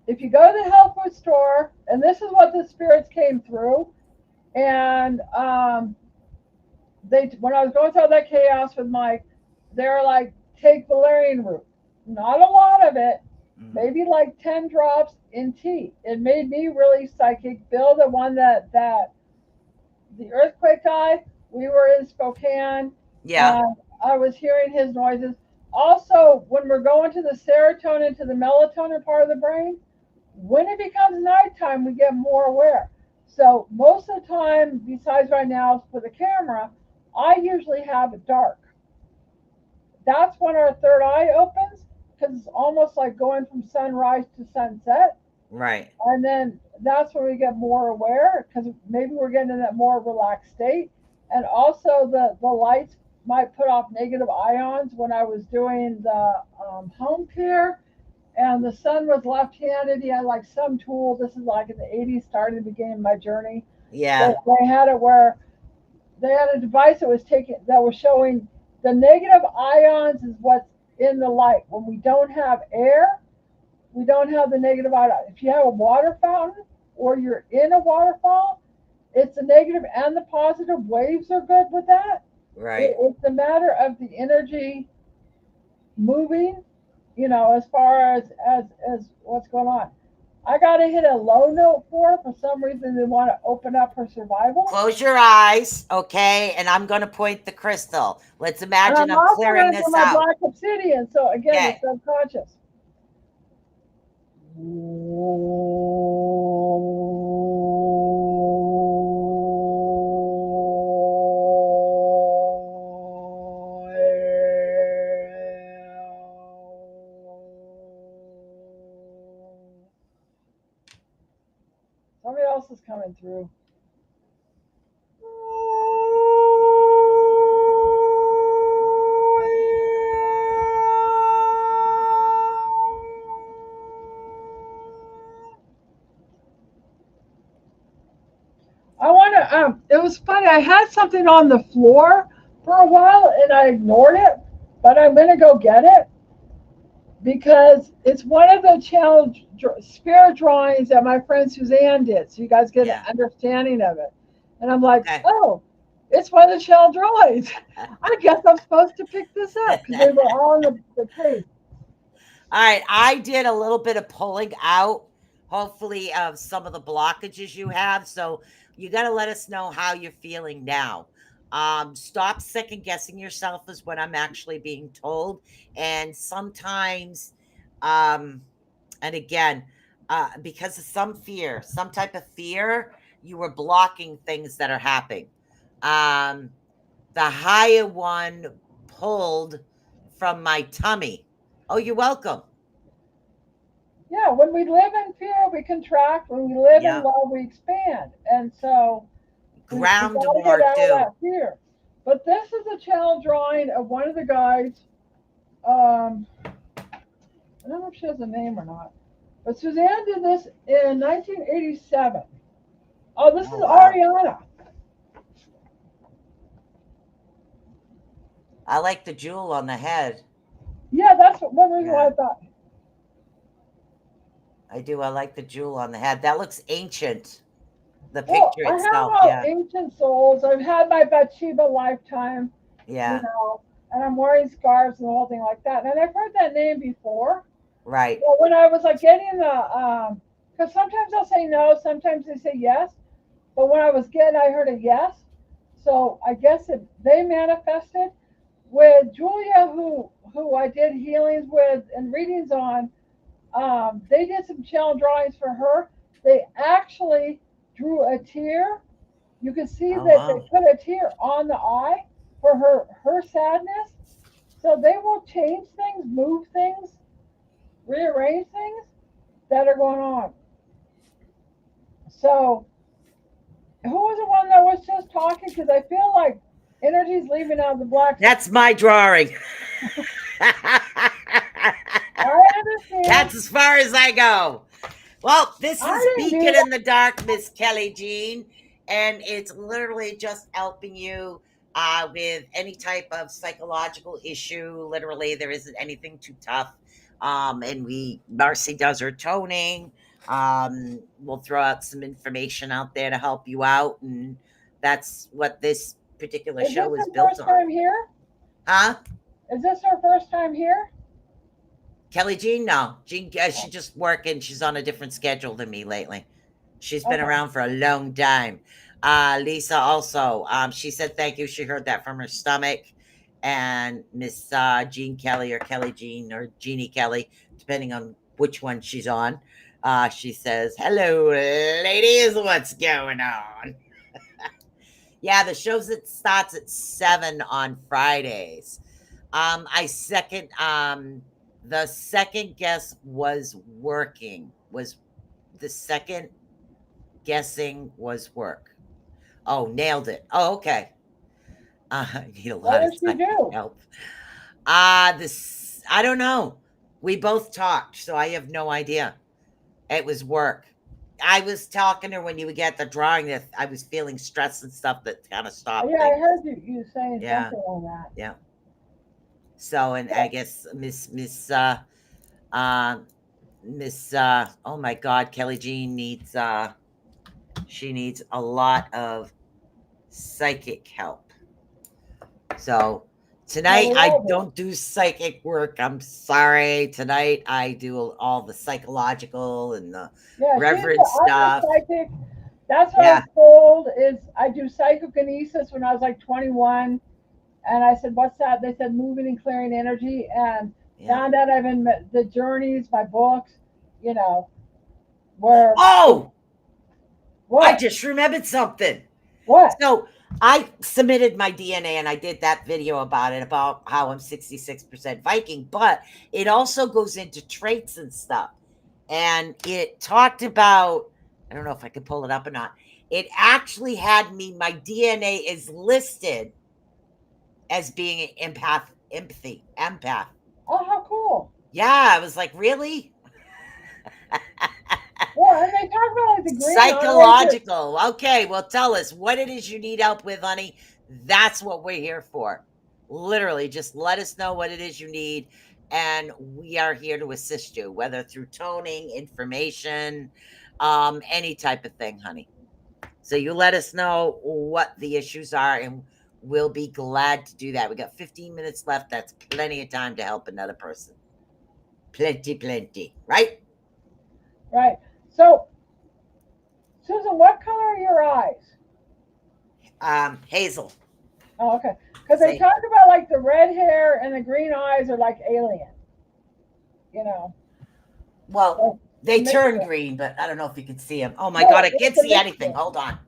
if you go to the health food store, and this is what the spirits came through, and they when I was going through all that chaos with Mike, they're like, take valerian root, not a lot of it, maybe like 10 drops in tea. It made me really psychic. Bill, the one that the earthquake guy, we were in Spokane, Yeah. and I was hearing his noises. Also, when we're going to the serotonin to the melatonin part of the brain, when it becomes nighttime, we get more aware. So most of the time, besides right now for the camera, I usually have it dark. That's when our third eye opens because it's almost like going from sunrise to sunset. Right. And then that's when we get more aware because maybe we're getting in that more relaxed state. And also the lights might put off negative ions. When I was doing the home care and the son was left-handed, he had like some tool. This is like in the 80s, starting the beginning of my journey. Yeah. They had it where they had a device that was showing the negative ions is what's in the light. When we don't have air, we don't have the negative ion. If you have a water fountain or you're in a waterfall, it's the negative and the positive waves are good with that. Right. It's a matter of the energy moving, as far as what's going on. I got to hit a low note for her. For some reason, they want to open up her survival. Close your eyes, okay? And I'm going to point the crystal. Let's And imagine I'm I'm also clearing going to do this my out. black obsidian. So again, Okay. it's subconscious. Somebody else is coming through. I want to. It was funny. I had something on the floor for a while and I ignored it, but I'm gonna go get it because it's one of the challenge spirit drawings that my friend Suzanne did. So you guys get an Yeah. understanding of it. And I'm like, Okay. oh, it's one of the shell drawings. I guess I'm supposed to pick this up because they were all in the case. All right, I did a little bit of pulling out, hopefully, of some of the blockages you have. So you got to let us know how you're feeling now. Stop second guessing yourself is what I'm actually being told. And sometimes, um, and again, because of some fear, some type of fear, you were blocking things that are happening. Um, the higher one pulled from my tummy. Oh, you're welcome. Yeah, when we live in fear, we contract. When we live in Yeah. love, we expand. And so we got to get Groundwork out of too. that fear. But this is a channel drawing of one of the guides. I don't know if she has a name or not. But Suzanne did this in 1987. Oh, this is Oh, wow. Ariana. I like the jewel on the head. Yeah, that's one reason why Yeah, I thought. I do. I like the jewel on the head. That looks ancient. The Well, picture I have itself. all Yeah. ancient souls. I've had my Bathsheba lifetime, Yeah. and I'm wearing scarves and the whole thing like that. And I've heard that name before. Right. Well, when I was like getting because sometimes they'll say no, sometimes they say yes. But when I was getting, I heard a yes. So I guess they manifested with Julia, who I did healings with and readings on. They did some channel drawings for her. They actually drew a tear. You can see Oh, that they wow. put a tear on the eye for her sadness. So they will change things, move things, rearrange things that are going on. So who was the one that was just talking? Because I feel like energy's leaving out of the blacks. That's my drawing. I understand. That's as far as I go. Well, this I is didn't do Beacon that. in the Dark, Miss Kelly Jean, and it's literally just helping you with any type of psychological issue. Literally, there isn't anything too tough. And Marcy does her toning. We'll throw out some information out there to help you out, and that's what this particular Is this show is her built first on. time here? Huh? Is this her first time here? Kelly Jean? No. Jean, she's just working. She's on a different schedule than me lately. She's been Okay. around for a long time. Lisa also, she said thank you. She heard that from her stomach. And Miss Jean Kelly or Kelly Jean or Jeannie Kelly, depending on which one she's on, she says, hello, ladies. What's going on? Yeah, the shows that starts at 7 on Fridays. I second the second guess was working. Was the second guessing was work. Oh, nailed it. Oh, okay. I need a What lot of does she psychic do? help. This I don't know. We both talked, so I have no idea. It was work. I was talking to her when you would get the drawing that I was feeling stress and stuff that kind of Oh, stopped yeah, I things. heard you saying Yeah, something on that. yeah. So, and I Yeah. guess uh, Miss oh my God, Kelly Jean needs she needs a lot of psychic help. So Well, tonight we I all do. don't do psychic work. I'm sorry. Tonight I do all the psychological and the Yeah, reverend I'm a stuff. psychic. That's what I Yeah, was told is I do psychokinesis when I was like 21. And I said, what's that? They said moving and clearing energy. And yeah. found out I've been the journeys, my books, you know, where Oh, I what? just remembered something. What? So I submitted my DNA and I did that video about it, about how I'm 66% Viking, but it also goes into traits and stuff. And it talked about, I don't know if I could pull it up or not. It actually had me, my DNA is listed as being an empath. Oh, how cool. Yeah, I was like, really? Well, and they talk about like the green eyes. Psychological. Okay, well, tell us what it is you need help with, honey. That's what we're here for. Literally, just let us know what it is you need, and we are here to assist you, whether through toning, information, any type of thing, honey. So you let us know what the issues are, and we'll be glad to do that. We got 15 minutes left. That's plenty of time to help another person. Plenty, plenty, right? Right. So, Susan, what color are your eyes? Hazel. Oh, okay. Because they See? talk about like the red hair and the green eyes are like alien. You know. Well, So they maybe turn green, but I don't know if you can see them. Oh my no, God, I can't it's a see anything. mixture. Hold on.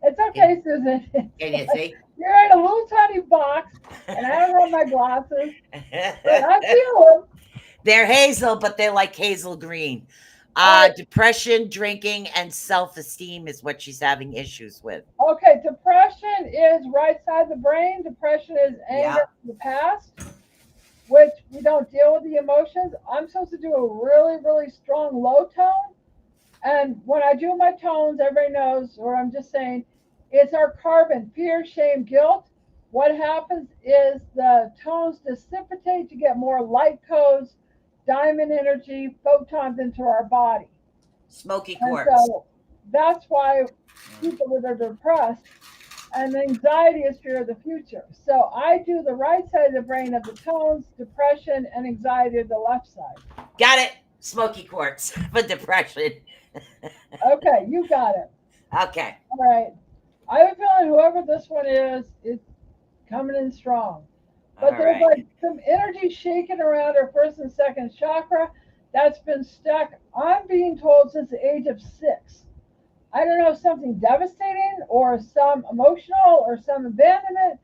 It's okay, Susan. Can you see? You're in a little tiny box, and I don't have my glasses, but I feel them. They're hazel, but they're like hazel green. All right. Depression, drinking, and self-esteem is what she's having issues with. Okay. Depression is right side of the brain. Depression is Yeah. anger from the past, which we don't deal with the emotions. I'm supposed to do a really, really strong low tone. And when I do my tones, everybody knows, or I'm just saying, it's our carbon, fear, shame, guilt. What happens is the tones dissipate to get more light codes, diamond energy, photons into our body. Smoky And quartz. so that's why people that are depressed and anxiety is fear of the future. So I do the right side of the brain of the tones, depression, and anxiety of the left side. Got it. Smoky quartz for depression. Okay, you got it. Okay. All right. I have a feeling whoever this one is coming in strong. All But there's right. like some energy shaking around her first and second chakra that's been stuck, I'm being told, since the age of 6. I don't know, something devastating or some emotional or some abandonment.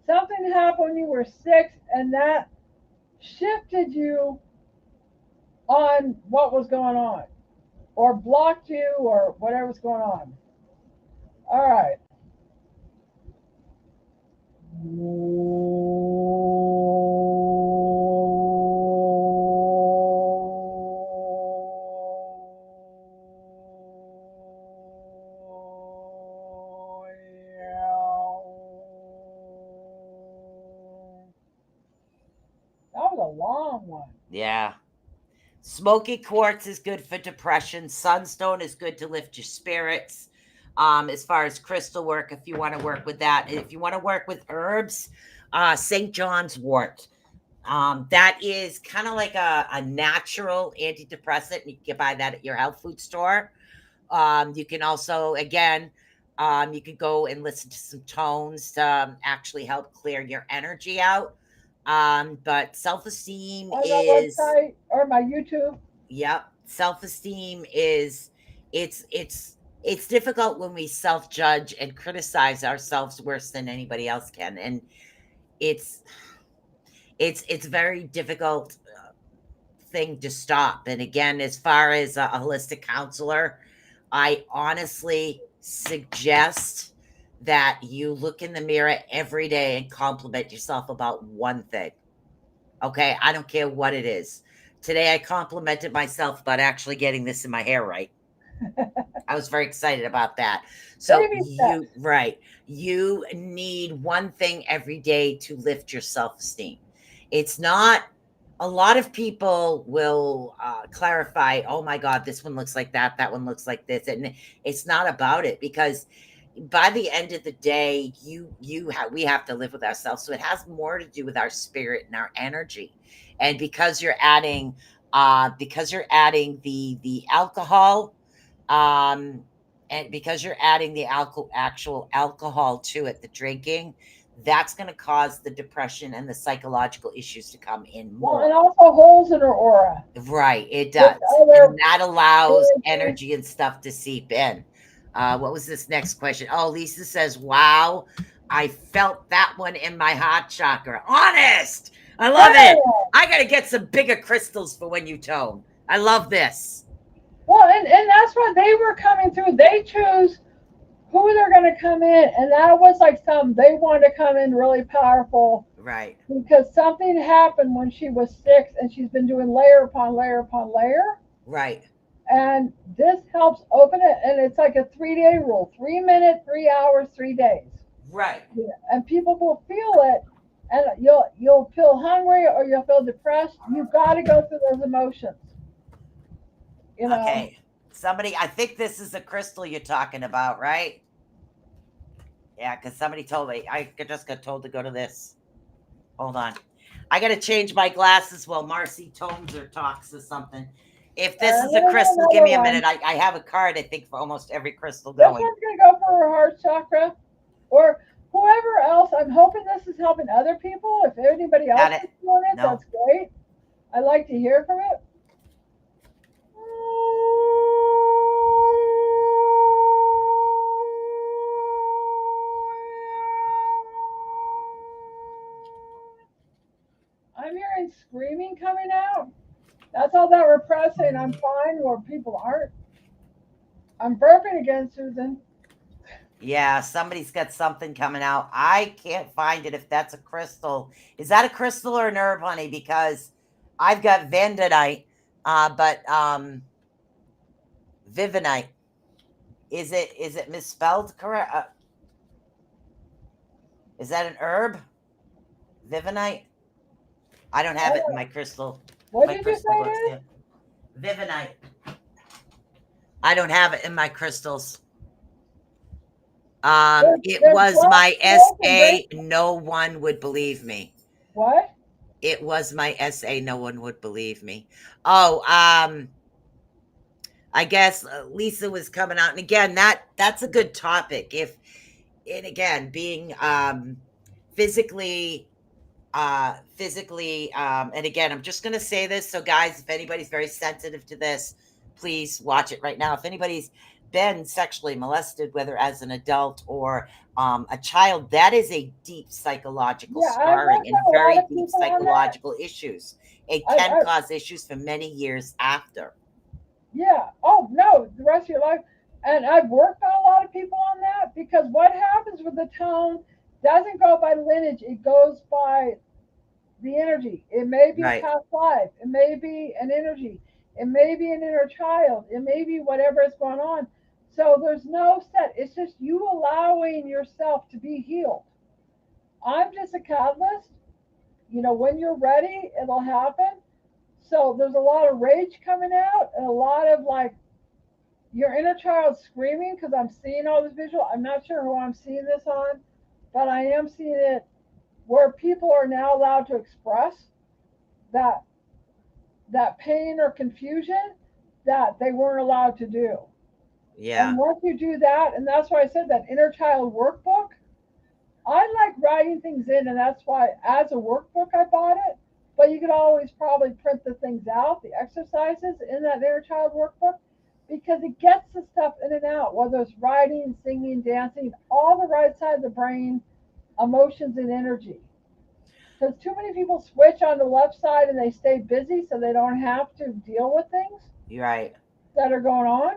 Something happened when you were 6 and that shifted you on what was going on or blocked you or whatever's going on. All right. That was a long one. Yeah. Smoky quartz is good for depression. Sunstone is good to lift your spirits. As far as crystal work, if you want to work with that, if you want to work with herbs, St. John's wort. That is kind of like a natural antidepressant. You can buy that at your health food store. You can also, again, you can go and listen to some tones to actually help clear your energy out. But self-esteem On my is, website or my YouTube. yep, self-esteem is, it's difficult when we self-judge and criticize ourselves worse than anybody else can. And it's, it's very difficult thing to stop. And again, as far as a holistic counselor, I honestly suggest that you look in the mirror every day and compliment yourself about one thing. Okay, I don't care what it is. Today I complimented myself about actually getting this in my hair right. I was very excited about that. So Baby steps. you need one thing every day to lift your self-esteem. It's not, a lot of people will clarify, oh my God, this one looks like that one looks like this, and it's not about it, because by the end of the day, we have to live with ourselves. So it has more to do with our spirit and our energy. And because you're adding the alcohol, and because you're adding the actual alcohol to it, the drinking, that's going to cause the depression and the psychological issues to come in Well, and more. also holes in her aura. Right, it With does. other And that allows energy. energy and stuff to seep in. What was this next question? Oh, Lisa says, wow, I felt that one in my heart chakra. Honest. I love it. I got to get some bigger crystals for when you tone. I love this. Well, and that's what they were coming through. They choose who they're going to come in, and that was like they wanted to come in really powerful Right. because something happened when she was 6, and she's been doing layer upon layer upon layer. Right. And this helps open it, and it's like a 3-day rule: 3 minutes, 3 hours, 3 days. Right. Yeah. And people will feel it, and you'll feel hungry or you'll feel depressed. You've got to go through those emotions. You know. Okay. Somebody, I think this is a crystal you're talking about, right? Yeah, because somebody told me. I just got told to go to this. Hold on. I got to change my glasses while Marci tones or talks or something. If this is I'm a gonna get crystal, give me a another minute. one. I have a card, I think, for almost every crystal This going. one's gonna go for her heart chakra, or whoever else. I'm hoping this is helping other people. If anybody else Got it? is doing it, No. that's great. I'd like to hear from it. I'm hearing screaming coming out. That's all that repressing. I'm fine where people aren't. I'm burping again, Susan. Yeah, somebody's got something coming out. I can't find it if that's a crystal. Is that a crystal or an herb, honey? Because I've got vandonite, but vivinite. Is it misspelled correct? Is that an herb? Vivinite? I don't have it in my crystal. What My did you crystal say it books. is? Yeah. Vivinite. I don't have it in my crystals. It There's was black my smoke and SA. great. No one would believe me. What? It was my SA. No one would believe me. Oh, I guess Lisa was coming out, and again, that's a good topic. If and again, being physically and again, I'm just going to say this, so guys, if anybody's very sensitive to this, please watch it right now. If anybody's been sexually molested, whether as an adult or a child, that is a deep psychological Yeah, I've scarring worked and on a lot very of deep people on that. psychological issues. It I, can I, cause issues for many years after. yeah. Oh no, the rest of your life. And I've worked on a lot of people on that because what happens with the tone doesn't go by lineage; it goes by the energy. It may be a Right. past life. It may be an energy. It may be an inner child. It may be whatever is going on. So there's no set. It's just you allowing yourself to be healed. I'm just a catalyst. When you're ready, it'll happen. So there's a lot of rage coming out and a lot of like your inner child screaming because I'm seeing all this visual. I'm not sure who I'm seeing this on, but I am seeing it where people are now allowed to express that pain or confusion that they weren't allowed to do. Yeah. And once you do that, and that's why I said that inner child workbook, I like writing things in, and that's why as a workbook I bought it. But you could always probably print the things out, the exercises in that inner child workbook, because it gets the stuff in and out, whether it's writing, singing, dancing, all the right side of the brain, emotions and energy. Because too many people switch on the left side and they stay busy so they don't have to deal with things You're right. that are going on.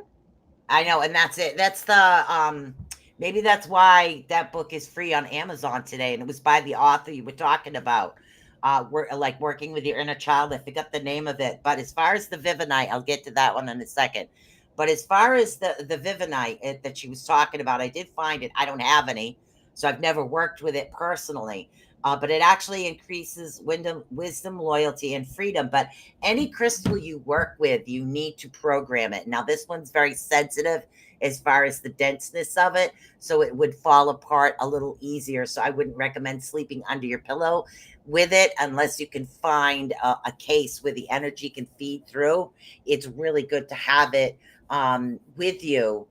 I know, and that's it. That's the maybe that's why that book is free on Amazon today, and it was by the author you were talking about. We're like working with your inner child. I forgot the name of it, but as far as the Vivinite, I'll get to that one in a second. But as far as the Vivinite that she was talking about, I did find it. I don't have any, so I've never worked with it personally. But it actually increases wisdom, loyalty, and freedom. But any crystal you work with, you need to program it. Now, this one's very sensitive as far as the denseness of it, so it would fall apart a little easier. So I wouldn't recommend sleeping under your pillow with it unless you can find a case where the energy can feed through. It's really good to have it with you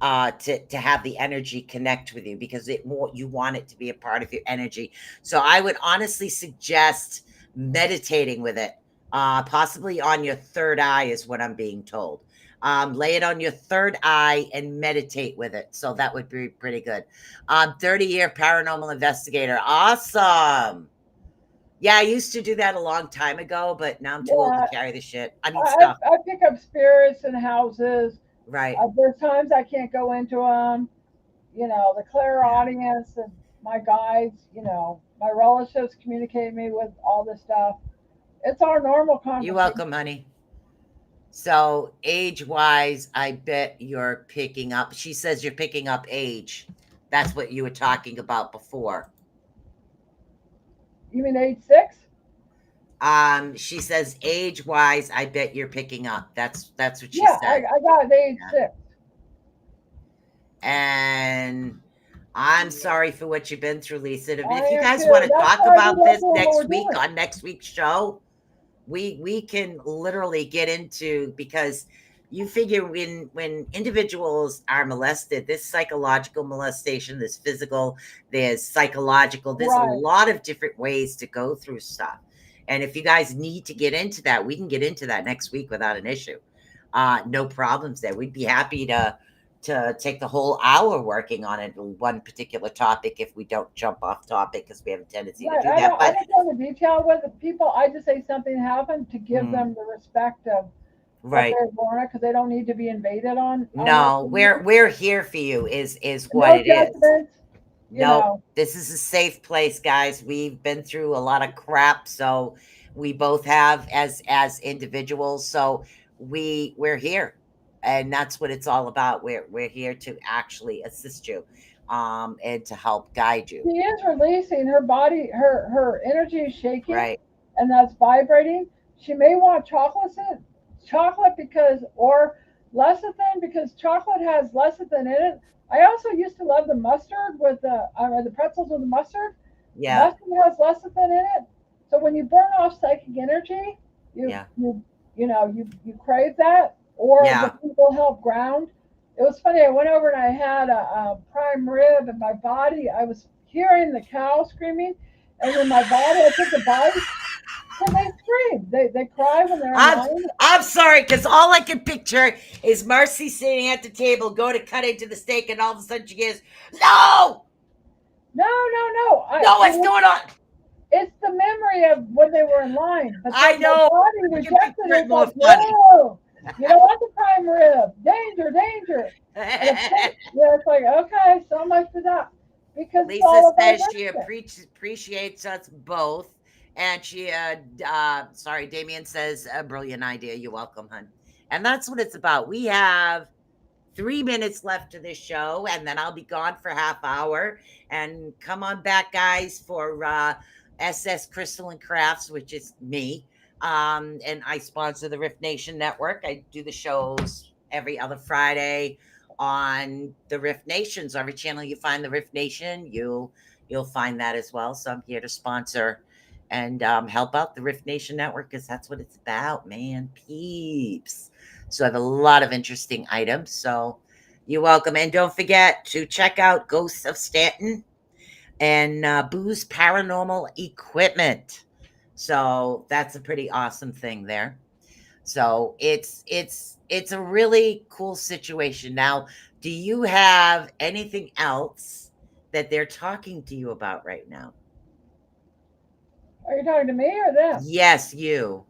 to have the energy connect with you because you want it to be a part of your energy. So I would honestly suggest meditating with it. Possibly on your third eye is what I'm being told. Lay it on your third eye and meditate with it. So that would be pretty good. 30-year paranormal investigator. Awesome. Yeah, I used to do that a long time ago, but now I'm too old to Yeah, carry the shit. I mean, I, stuff. I pick up spirits in houses. Right. There's times I can't go into them. The clairaudience and my guides, my relatives communicate me with all this stuff. It's our normal conversation. You're welcome, honey. So age-wise, I bet you're picking up. She says you're picking up age. That's what you were talking about before. You mean age 6? She says age-wise, I bet you're picking up. That's what she Yeah, said. I got age 6. And I'm sorry for what you've been through, Lisa. If I you am guys too. want to That's talk why we about love this doing what next we're week doing. on next week's show, we can literally get into, because you figure when individuals are molested, there's psychological molestation, there's physical, there's psychological, there's a Right. lot of different ways to go through stuff. And if you guys need to get into that, we can get into that next week without an issue. No problems there. We'd be happy to take the whole hour working on it, one particular topic, if we don't jump off topic, because we have a tendency to Right. do that. I But don't go into detail with the people. I just say something happened to give Mm. them the respect of what right. they're born, because they don't need to be invaded on No, their we're here for you is what no it is. judgment, you No, know. this is a safe place, guys. We've been through a lot of crap, so we both have as individuals. So we're here, and that's what it's all about. We're here to actually assist you, and to help guide you. She is releasing her body, her energy is shaking, Right. and that's vibrating. She may want chocolate because, or lecithin, because chocolate has lecithin in it. I also used to love the mustard with the pretzels with the mustard. Yeah. Mustard has lecithin in it. So when you burn off psychic energy, you Yeah. you you know you crave that, or the Yeah. people help ground. It was funny. I went over and I had a prime rib in my body. I was hearing the cow screaming, and in my body, I took a bite, and they scream. They cry when they're in I'm line. I'm sorry, because all I can picture is Marcy sitting at the table, go to cut into the steak, and all of a sudden she goes, "No, No, no, no. no, what's going on?" It's the memory of when they were in line. But I then my know. body I can rejected picture it. it It's more like, funny. no, you don't want the prime rib. Danger, danger. And of course, yeah, it's like, okay, so much for that. Because it's Lisa all a says she vibration. appreciates us both, and she sorry, Damien says a brilliant idea. You're welcome, hun. And that's what it's about. We have 3 minutes left to this show, and then I'll be gone for half hour. And come on back, guys, for SS Crystal and Crafts, which is me. And I sponsor the Rift Nation Network. I do the shows every other Friday on the Rift Nation. So every channel you find the Rift Nation, you'll find that as well. So I'm here to sponsor and help out the Rift Nation Network, because that's what it's about, man. Peeps. So I have a lot of interesting items. So you're welcome. And don't forget to check out Ghosts of Stanton and Boo's Paranormal Equipment. So that's a pretty awesome thing there. So it's a really cool situation. Now, do you have anything else that they're talking to you about right now? Are you talking to me or them? Yes, you.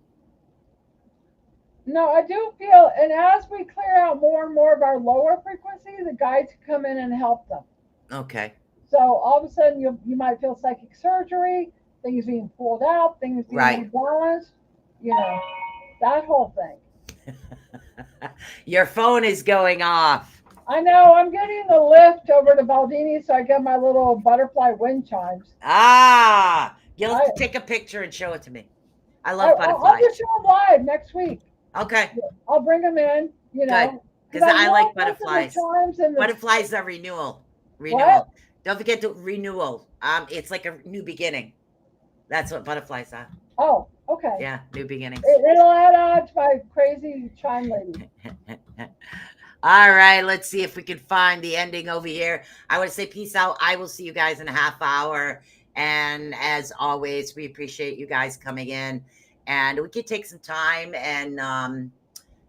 No, I do feel, and as we clear out more and more of our lower frequency, the guides come in and help them. Okay. So all of a sudden, you might feel psychic surgery, things being pulled out, things being Right. rebalanced, that whole thing. Your phone is going off. I know I'm getting the lift over to Baldini, so I get my little butterfly wind chimes. You'll have I, to take a picture and show it to me. I love I'll butterflies. just show them live next week. Okay, I'll bring them in, good. Because I love like both of the butterflies. chimes and the Butterflies are renewal. what? Don't forget the renewal. It's like a new beginning. That's what butterflies are. Oh, okay. Yeah, new beginnings. It'll add on to my crazy chime lady. All right, let's see if we can find the ending over here. I want to say peace out. I will see you guys in a half hour. And as always, we appreciate you guys coming in. And we could take some time and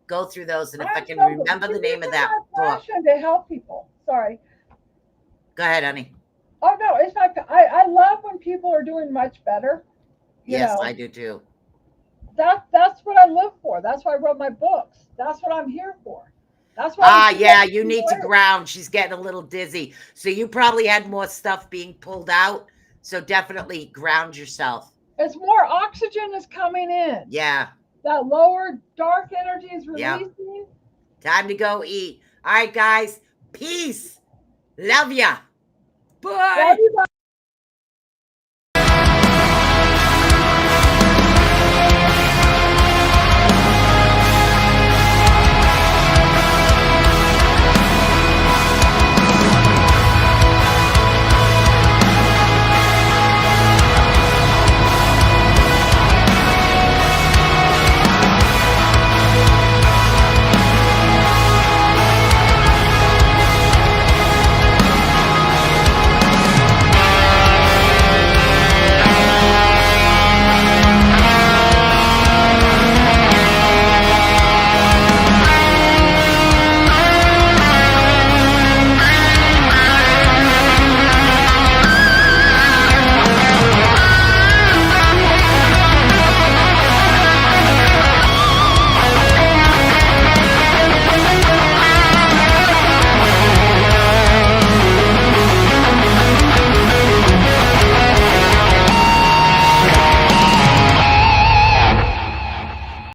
go through those. And if I can remember the name of that book. To help people. Sorry. Go ahead, honey. Oh no, it's not. I love when people are doing much better. Yes, I do too. That's what I live for. That's why I wrote my books. That's what I'm here for. That's why. Yeah, you need to ground. She's getting a little dizzy. So you probably had more stuff being pulled out. So definitely ground yourself. It's more oxygen is coming in. Yeah. That lower dark energy is releasing. Yep. Time to go eat. All right, guys. Peace. Love ya. Bye. Love you, bye.